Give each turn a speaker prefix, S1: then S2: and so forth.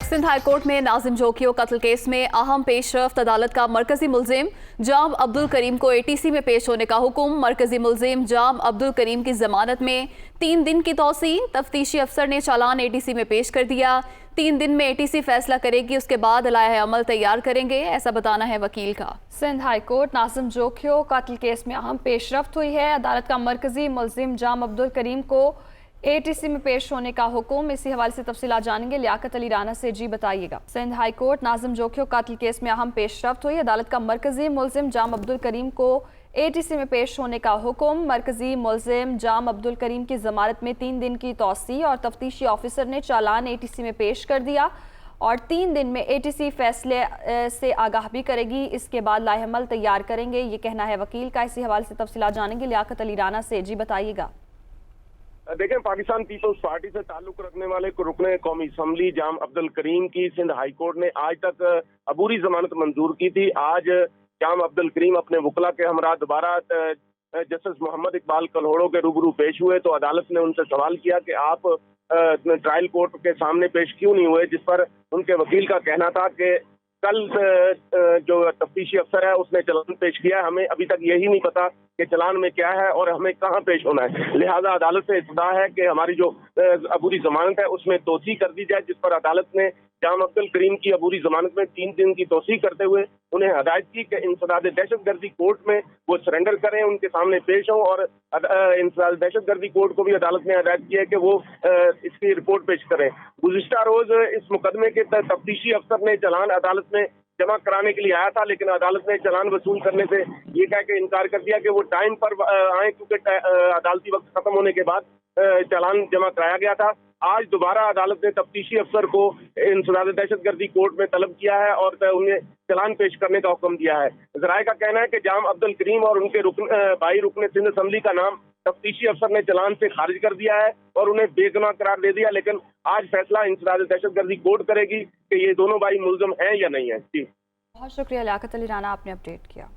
S1: Sindh high court में नाजिम जोखियो कत्ल case में अहम पेशरफ्त अदालत का मरकजी मुलजिम जाम अब्दुल करीम को एटीसी में पेश होने का हुक्म। मरकजी मुलजिम जाम अब्दुल करीम की जमानत में 3 दिन की तौसी। तफ्तीशी अफसर ने चालान एटीसी में पेश कर दिया। 3 दिन में एटीसी फैसला करेगी, उसके बाद लाया अमल तैयार करेंगे, ऐसा बताना है वकील का।
S2: सिंध हाई कोर्ट नाजिम जोखियो कत्ल केस में अहम पेशरफ्त हुई है। अदालत का मरकजी मुलजिम जाम अब्दुल करीम को एटीसी में पेश होने का हुक्म। इसी हवाले से तफसीलात जानेंगे लियाकत अली राना से। जी बताइएगा। सिंध हाई कोर्ट नाजिम जोखियो कत्ल केस में अहम पेशरफ्त हुई। अदालत का मरकजी मुलजिम जाम अब्दुल करीम को एटीसी में पेश होने का हुक्म। मरकजी मुलजिम जाम अब्दुल करीम की जमानत में 3 दिन की तौसी और तफ्तीशी ऑफिसर ने चालान एटीसी में पेश कर दिया और 3 दिन में एटीसी फैसले से आगाह भी करेगी, इसके बाद लाहेअमल तैयार करेंगे, ये कहना है वकील का। इसी हवाले से तफसीलात जानेंगे लियाकत अली राना से। जी बताइएगा।
S3: देखें, पाकिस्तान पीपल्स पार्टी से ताल्लुक रखने वाले रुकने कौमी असम्बली जाम अब्दुल करीम की सिंध हाई कोर्ट ने आज तक अबूरी जमानत मंजूर की थी। आज जाम अब्दुल करीम अपने वकला के हमरा दोबारा जस्टिस मोहम्मद इकबाल कल्होड़ो के रूबरू पेश हुए तो अदालत ने उनसे सवाल किया कि आप ट्रायल कोर्ट के सामने पेश क्यों नहीं हुए, जिस पर उनके वकील का कहना था कि कल जो तफ्तीशी अफसर है उसने चालान पेश किया है, हमें अभी तक यही नहीं पता कि चालान में क्या है और हमें कहाँ पेश होना है। लिहाजा अदालत से इत्तदा है कि हमारी जो अबूरी जमानत है उसमें तोसी कर दी जाए, जिस पर अदालत ने जाम अब्दुल करीम की अबूरी जमानत में 3 दिन की तोसी करते हुए उन्हें हदायत की कि इंसदाद दहशतगर्दी कोर्ट में वो सरेंडर करें, उनके सामने पेश हों। और इंसदाद दहशतगर्दी कोर्ट को भी अदालत ने हदायत की है कि वो इसकी रिपोर्ट पेश करें। गुज़िश्ता रोज इस मुकदमे के तफ्तीशी अफसर ने चालान अदालत में जमा कराने के लिए आया था, लेकिन अदालत ने चालान वसूल करने से ये कह के इनकार कर दिया कि वो टाइम पर आए, क्योंकि अदालती वक्त खत्म होने के बाद चालान जमा कराया गया था। आज दोबारा अदालत ने तफ्तीशी अफसर को इंसदाद दहशतगर्दी कोर्ट में तलब किया है और उन्हें चालान पेश करने का हुक्म दिया है। ज़राए का कहना है कि जाम अब्दुल करीम और उनके भाई रुकने सिंध असम्बली का नाम तफ्तीशी अफसर ने चालान से खारिज कर दिया है और उन्हें बेगुनाह करार दे दिया, लेकिन आज फैसला इंसदाद दहशतगर्दी कोर्ट करेगी कि ये दोनों भाई मुल्ज़िम हैं या नहीं है। जी
S2: बहुत शुक्रिया लियाकत अली राना, आपने अपडेट किया।